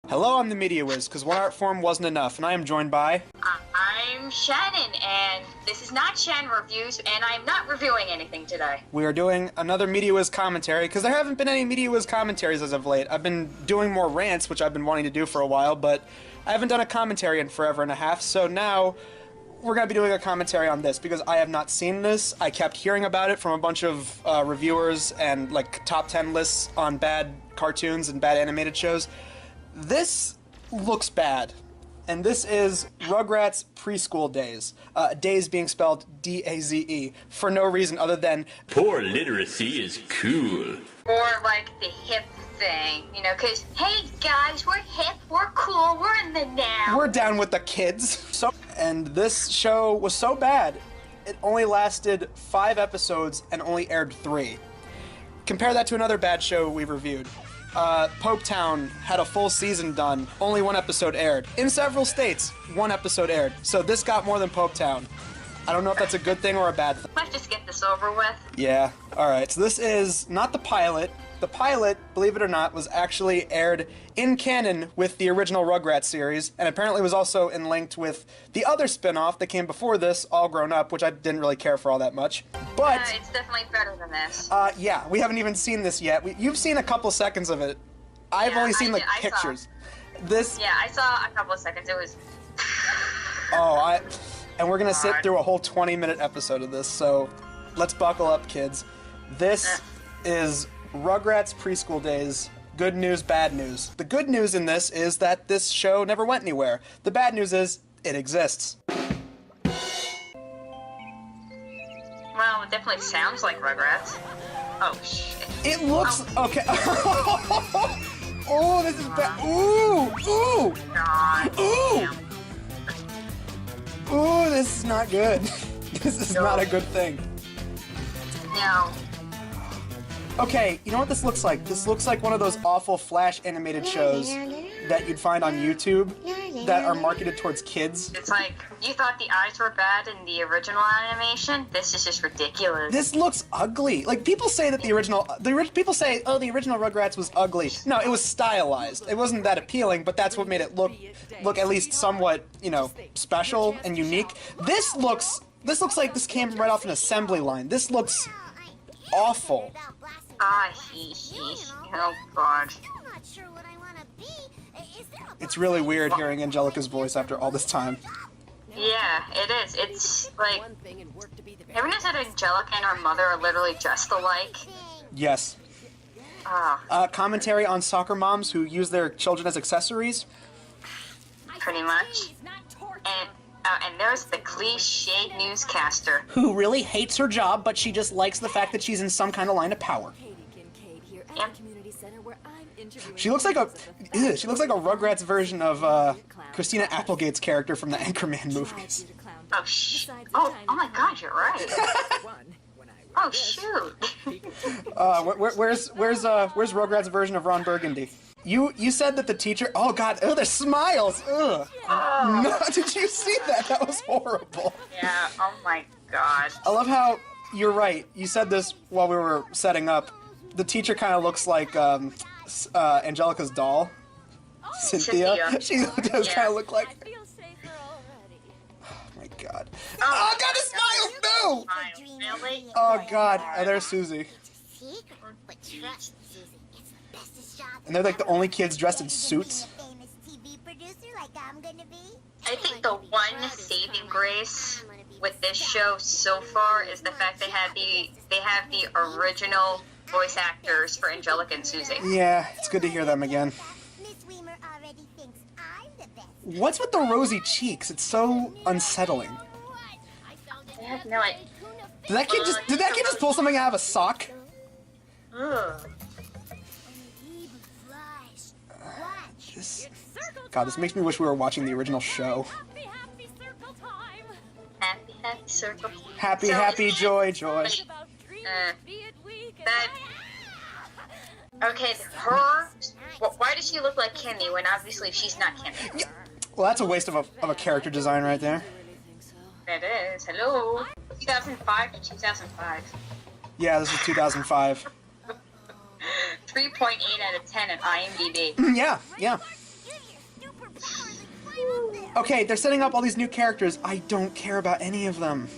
Hello, I'm the Media Wiz, because one art form wasn't enough, and I am joined by... I'm Shannon, and this is not Shannon Reviews, and I'm not reviewing anything today. We are doing another Media Wiz commentary, because there haven't been any Media Wiz commentaries as of late. I've been doing more rants, which I've been wanting to do for a while, but I haven't done a commentary in forever and a half, so now we're going to be doing a commentary on this, because I have not seen this. I kept hearing about it from a bunch of reviewers and, like, top 10 lists on bad cartoons and bad animated shows. This looks bad, and this is Rugrats Preschool Daze. Daze being spelled D-A-Z-E, for no reason other than... Poor literacy is cool. Or, like, the hip thing, you know, because, hey, guys, we're hip, we're cool, we're in the now. We're down with the kids. And this show was so bad, it only lasted 5 episodes and only aired 3. Compare that to another bad show we reviewed. Popetown had a full season done, only 1 episode aired. In several states, 1 episode aired. So this got more than Popetown. I don't know if that's a good thing or a bad thing. Let's just get this over with. Yeah, alright. So this is not the pilot. The pilot, believe it or not, was actually aired in canon with the original Rugrats series, and apparently was also linked with the other spin-off that came before this, All Grown Up, which I didn't really care for all that much. But it's definitely better than this. yeah, we haven't even seen this yet. You've seen a couple seconds of it. I've only seen the pictures. This. Yeah, I saw a couple of seconds. It was. And we're gonna sit through a whole 20-minute episode of this. So, let's buckle up, kids. This is Rugrats Preschool Daze. Good news, bad news. The good news in this is that this show never went anywhere. The bad news is it exists. Well, it definitely sounds like Rugrats. Oh shit. It looks okay. Oh, this is bad. Ooh, ooh, God. ooh, ooh. This is not good. This is not a good thing. No. Okay, you know what this looks like? This looks like one of those awful Flash animated shows that you'd find on YouTube that are marketed towards kids. It's like, you thought the eyes were bad in the original animation? This is just ridiculous. This looks ugly. Like, people say that people say, oh, the original Rugrats was ugly. No, it was stylized. It wasn't that appealing, but that's what made it look at least somewhat, you know, special and unique. This looks like this came right off an assembly line. This looks awful. Oh God. It's really weird hearing Angelica's voice after all this time. Yeah, it is. It's like, everyone knows that Angelica and her mother are literally dressed alike. Yes. Commentary on soccer moms who use their children as accessories. Pretty much. And there's the cliched newscaster. Who really hates her job, but she just likes the fact that she's in some kind of line of power. Yep. She looks like a Rugrats version of Christina Applegate's character from the Anchorman movies. Oh my God, you're right. Oh shoot. Where's Rugrats' version of Ron Burgundy? You said that the teacher. Oh God! Oh, their smiles. Ugh. Oh. No, did you see that? That was horrible. Yeah. Oh my God. I love how you're right. You said this while we were setting up. The teacher kind of looks like Angelica's doll, Cynthia. She does kind of look like. Oh my God! Oh God! The smiles! No! Really? Oh God! Oh, there's Susie. And they're like the only kids dressed in suits. I think the one saving grace with this show so far is the fact they have the original voice actors for Angelica and Susie. Yeah, it's good to hear them again. What's with the rosy cheeks? It's so unsettling. I have no idea. Did that kid just pull something out of a sock? Ugh. This makes me wish we were watching the original show. Happy circle. Happy, joy. Okay, her. Why does she look like Kimmy when obviously she's not Kimmy? Yeah. Well, that's a waste of a character design right there. It is. Hello. 2005 to 2005. Yeah, this is 2005. 3.8 out of 10 at IMDb. Yeah. Okay, they're setting up all these new characters. I don't care about any of them.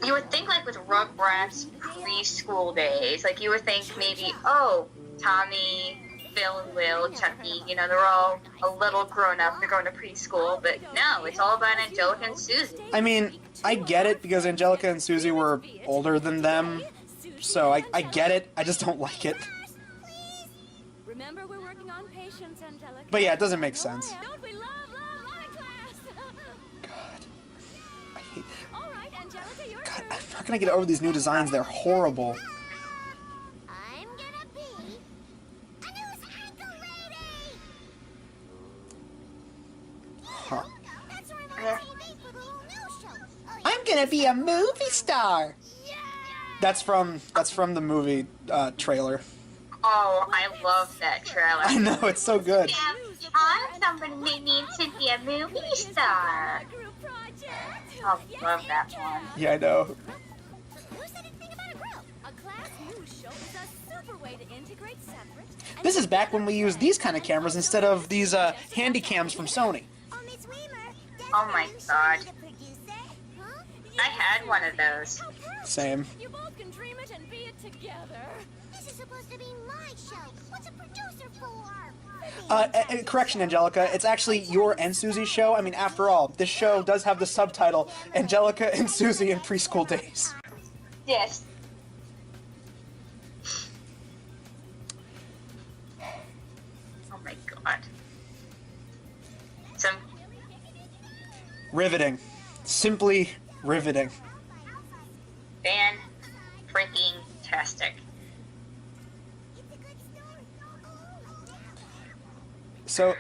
You would think, like, with Rugrats Preschool Daze, like, you would think maybe, oh, Tommy, Phil and Will, Chucky, you know, they're all a little grown up, they're going to preschool, but no, it's all about Angelica and Susie. I mean, I get it because Angelica and Susie were older than them, so I get it. I just don't like it. Remember, we're working on patience, Angelica. But yeah, it doesn't make sense. Don't we love art class? God. I hate... All right, Angelica, your God, turn. I'm not gonna get over these new designs. They're horrible. I'm gonna be a news anchor lady. Huh. That's where I'm on TV for the little news show. Oh, yeah. I'm gonna be a movie star. That's from the movie trailer. Oh, I love that trailer. I know, it's so good. Somebody made me to be a movie star. Group project. I love that one. Yeah, I know. Who said anything about a group? A class news show is a super way to integrate separate. and This is back when we used these kind of cameras instead of these handy cams from Sony. Oh, Miss Weimer. Oh my God. The producer. Huh? I had one of those. Same. You both can dream it and be it together. This is supposed to be my show. What's a producer for? Correction, Angelica. It's actually your and Susie's show. I mean, after all, this show does have the subtitle Angelica and Susie in Preschool Daze. Yes. Oh my God. Some Riveting. Simply riveting. fan freaking tastic. So,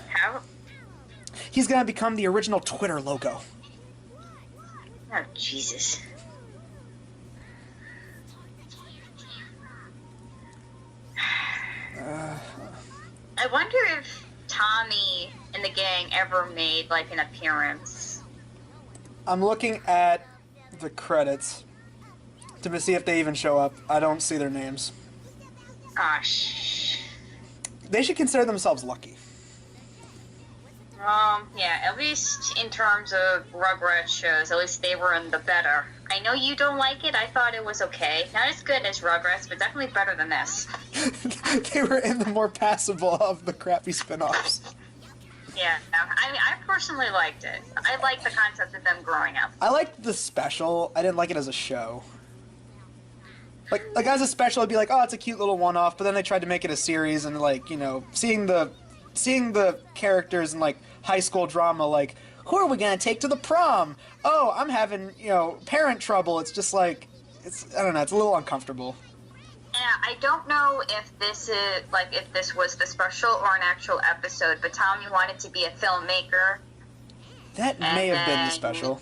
How? he's gonna become the original Twitter logo. Oh, Jesus. I wonder if Tommy and the gang ever made, like, an appearance. I'm looking at the credits to see if they even show up. I don't see their names. Gosh. They should consider themselves lucky. Yeah, at least in terms of Rugrats shows, at least they were in the better. I know you don't like it, I thought it was okay. Not as good as Rugrats, but definitely better than this. They were in the more passable of the crappy spin-offs. Yeah, I mean, I personally liked it. I liked the concept of them growing up. I liked the special. I didn't like it as a show. Like as a special, I'd be like, oh, it's a cute little one-off. But then they tried to make it a series, and like, you know, seeing the characters in like high school drama, like, who are we gonna take to the prom? Oh, I'm having, you know, parent trouble. It's just like, I don't know, it's a little uncomfortable. Yeah, I don't know if this is, like, if this was the special or an actual episode, but Tommy wanted to be a filmmaker. That may have been the special.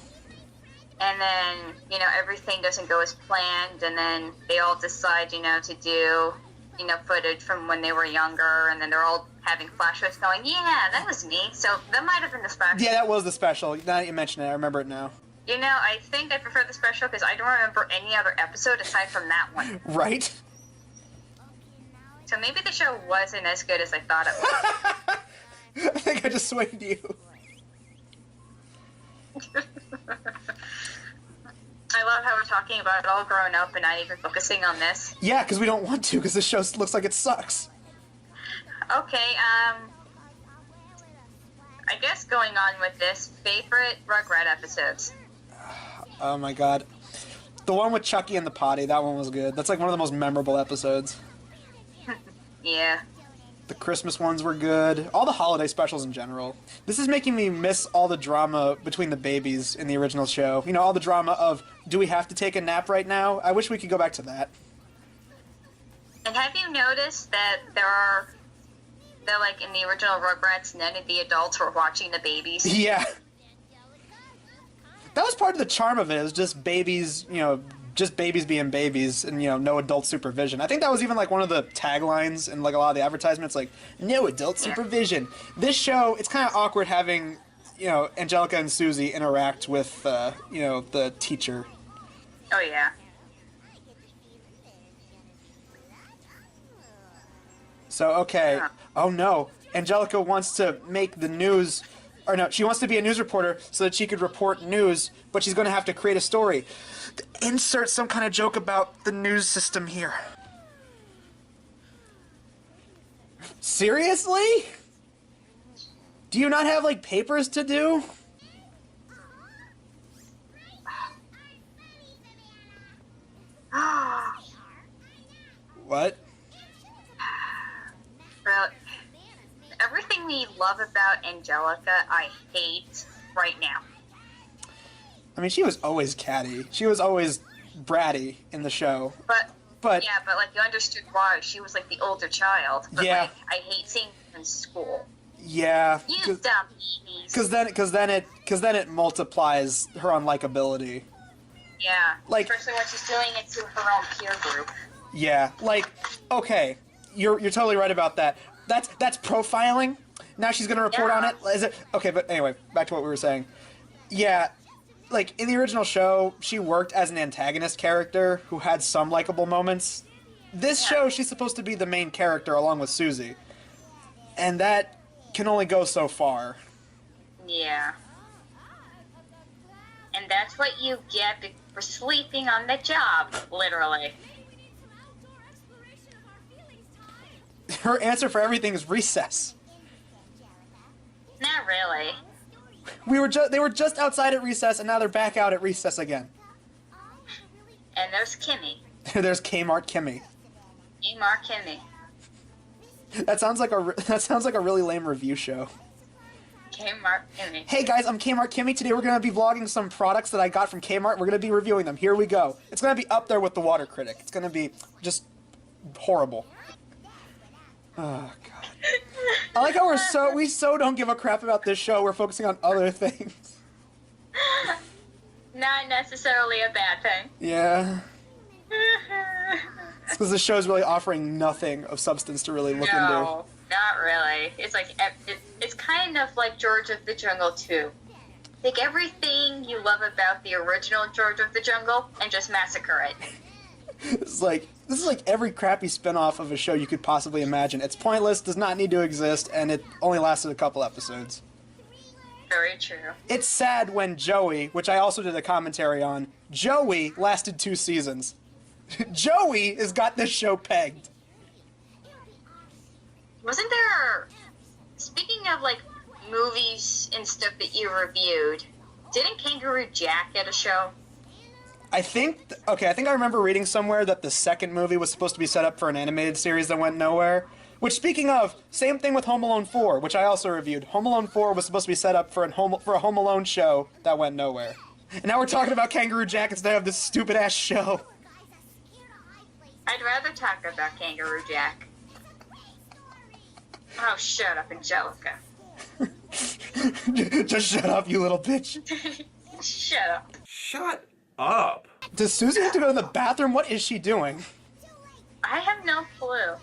And then, you know, everything doesn't go as planned, and then they all decide, you know, to do, you know, footage from when they were younger, and then they're all having flashbacks going, yeah, that was me. So that might have been the special. Yeah, that was the special. Now that you mention it, I remember it now. You know, I think I prefer the special because I don't remember any other episode aside from that one. Right? So maybe the show wasn't as good as I thought it was. I think I just swayed you. I love how we're talking about it all grown up and not even focusing on this. Yeah, because we don't want to, because this show looks like it sucks. Okay, I guess going on with this, favorite Rugrat episodes. Oh my god. The one with Chucky and the potty, that one was good. That's like one of the most memorable episodes. Yeah. The Christmas ones were good. All the holiday specials in general. This is making me miss all the drama between the babies in the original show. You know, all the drama of, do we have to take a nap right now? I wish we could go back to that. And have you noticed that that like in the original Rugrats, none of the adults were watching the babies? Yeah. That was part of the charm of it. It was just babies, you know, just babies being babies and, you know, no adult supervision. I think that was even like one of the taglines in like a lot of the advertisements, like, no adult supervision. This show, it's kind of awkward having, you know, Angelica and Susie interact with, you know, the teacher. Oh, yeah. So, okay. Oh, no. Angelica wants to make the news, or no, she wants to be a news reporter so that she could report news, but she's going to have to create a story. Insert some kind of joke about the news system here. Seriously? Do you not have, like, papers to do? What? Well, everything we love about Angelica, I hate right now. I mean, she was always catty. She was always bratty in the show. But yeah, but like you understood why. She was like the older child. But Yeah. like I hate seeing her in school. Yeah. You dumb babies. Because then it multiplies her unlikability. Yeah. Like- especially when she's doing it to her own peer group. Yeah. Like, okay, you're totally right about that. That's profiling. Now she's gonna report on it. Is it okay? But anyway, back to what we were saying. Yeah. Like, in the original show, she worked as an antagonist character who had some likable moments. This show, she's supposed to be the main character along with Susie. And that can only go so far. Yeah. And that's what you get for sleeping on the job, literally. Her answer for everything is recess. Not really. They were just outside at recess, and now they're back out at recess again. And there's Kimmy. There's Kmart Kimmy. Kmart Kimmy. That sounds like a really lame review show. Kmart Kimmy. Hey guys, I'm Kmart Kimmy. Today we're gonna be vlogging some products that I got from Kmart. We're gonna be reviewing them. Here we go. It's gonna be up there with The Water Critic. It's gonna be just horrible. Oh god. I like how we so don't give a crap about this show. We're focusing on other things. Not necessarily a bad thing. Yeah. It's because the show's really offering nothing of substance to really look into. No, not really. It's like it's kind of like George of the Jungle 2. Take everything you love about the original George of the Jungle and just massacre it. This is like every crappy spin-off of a show you could possibly imagine. It's pointless, does not need to exist, and it only lasted a couple episodes. Very true. It's sad when Joey, which I also did a commentary on, Joey lasted 2 seasons. Joey has got this show pegged. Wasn't there... Speaking of, like, movies and stuff that you reviewed, didn't Kangaroo Jack get a show? I think I remember reading somewhere that the second movie was supposed to be set up for an animated series that went nowhere. Which, speaking of, same thing with Home Alone 4, which I also reviewed. Home Alone 4 was supposed to be set up for a Home Alone show that went nowhere. And now we're talking about Kangaroo Jack instead of this stupid-ass show. I'd rather talk about Kangaroo Jack. Oh, shut up, Angelica. Just shut up, you little bitch. Shut up. Shut up. Does Susie have to go to the bathroom? What is she doing? I have no clue.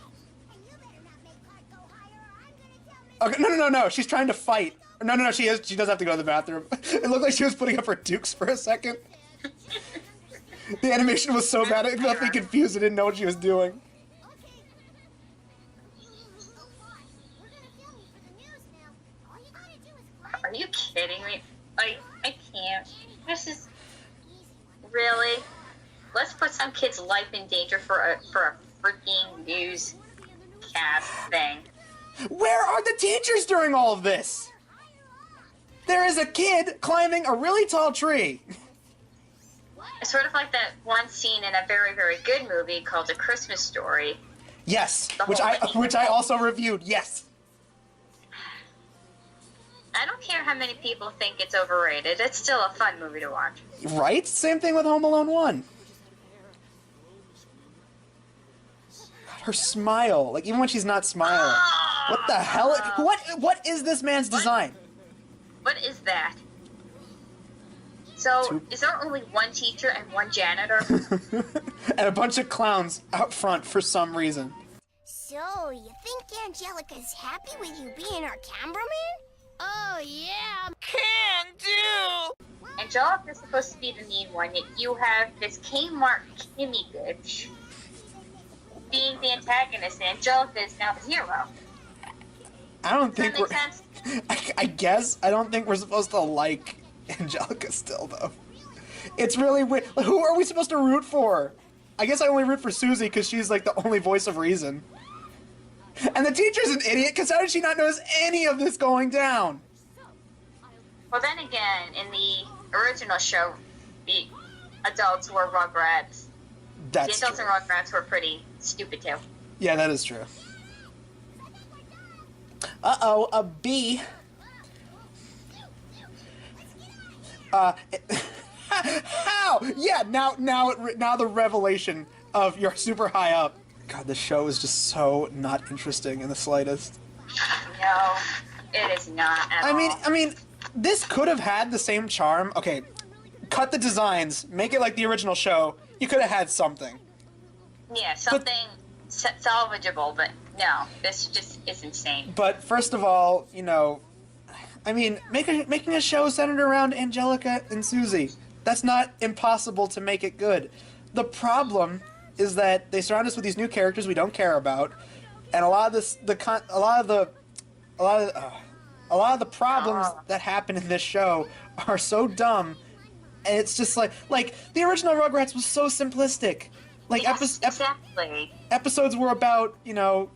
Okay, no. She's trying to fight. No. She does have to go to the bathroom. It looked like she was putting up her dukes for a second. The animation was so bad, it left me confused. I didn't know what she was doing. Are you kidding me? I can't. This is... Really? Let's put some kid's life in danger for a freaking newscast thing. Where are the teachers during all of this? There is a kid climbing a really tall tree. It's sort of like that one scene in a very, very good movie called A Christmas Story. Yes, which I also reviewed. Yes. I don't care how many people think it's overrated. It's still a fun movie to watch. Right? Same thing with Home Alone 1. God, her smile. Like, even when she's not smiling. What the hell? What is this man's design? What is that? So, is there only one teacher and one janitor? And a bunch of clowns out front for some reason. So, you think Angelica's happy with you being our cameraman? Oh, yeah. Can do. Angelica's supposed to be the mean one, yet you have this Kmart Kimmy bitch being the antagonist, and Angelica is now the hero. I don't Does think that we're... make sense? I guess I don't think we're supposed to like Angelica still, though. It's really weird. Who are we supposed to root for? I guess I only root for Susie because she's like the only voice of reason. And the teacher's an idiot because how did she not notice any of this going down? Well, then again, in the original show, the adults were Rugrats. That's The adults true. in Rugrats were pretty stupid too. Yeah, that is true. Uh-oh, a bee. How? Yeah, now the revelation of you're super high up. God, this show is just so not interesting in the slightest. No, it is not at all. I mean, this could have had the same charm. Okay, cut the designs, make it like the original show. You could have had something. Yeah, something salvageable, but no, this just is insane. But first of all, you know, I mean, making a show centered around Angelica and Susie, that's not impossible to make it good. The problem is that they surround us with these new characters we don't care about, and a lot of the problems that happen in this show are so dumb, and it's just like the original Rugrats was so simplistic. Like Yes, exactly. episodes were about, you know,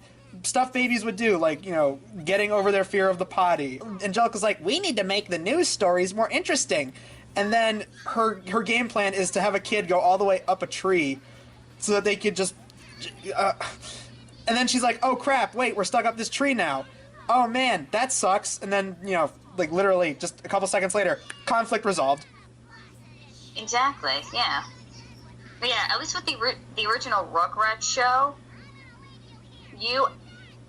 stuff babies would do, like, you know, getting over their fear of the potty. Angelica's like, we need to make the news stories more interesting. And then her game plan is to have a kid go all the way up a tree so that they could just... and then she's like, oh crap, wait, we're stuck up this tree now. Oh man, that sucks. And then, you know, like literally just a couple seconds later, conflict resolved. Exactly, yeah. But yeah, at least with the original Rugrats show, you...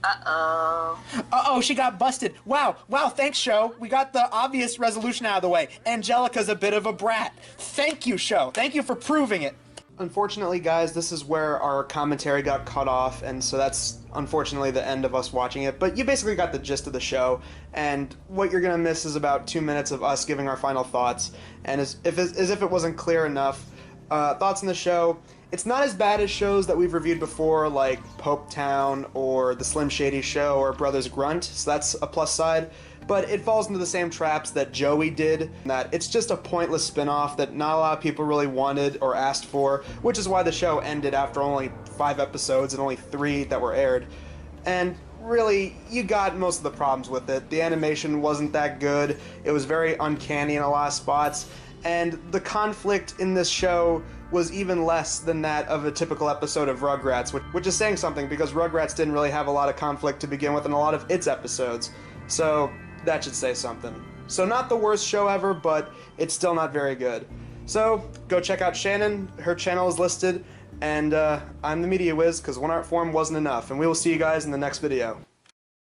Uh-oh. Uh-oh, she got busted. Wow, thanks, show. We got the obvious resolution out of the way. Angelica's a bit of a brat. Thank you, show. Thank you for proving it. Unfortunately, guys, this is where our commentary got cut off, and so that's unfortunately the end of us watching it. But you basically got the gist of the show, and what you're gonna miss is about 2 minutes of us giving our final thoughts. And as if it wasn't clear enough, thoughts on the show. It's not as bad as shows that we've reviewed before, like Pope Town or The Slim Shady Show or Brothers Grunt, so that's a plus side. But it falls into the same traps that Joey did, that it's just a pointless spin-off that not a lot of people really wanted or asked for, which is why the show ended after only 5 episodes and only 3 that were aired. And really, you got most of the problems with it. The animation wasn't that good, it was very uncanny in a lot of spots, and the conflict in this show was even less than that of a typical episode of Rugrats, which is saying something because Rugrats didn't really have a lot of conflict to begin with in a lot of its episodes. So that should say something. So not the worst show ever, but it's still not very good. So go check out Shannon, her channel is listed, and I'm the Media Wiz because one art form wasn't enough, and we will see you guys in the next video.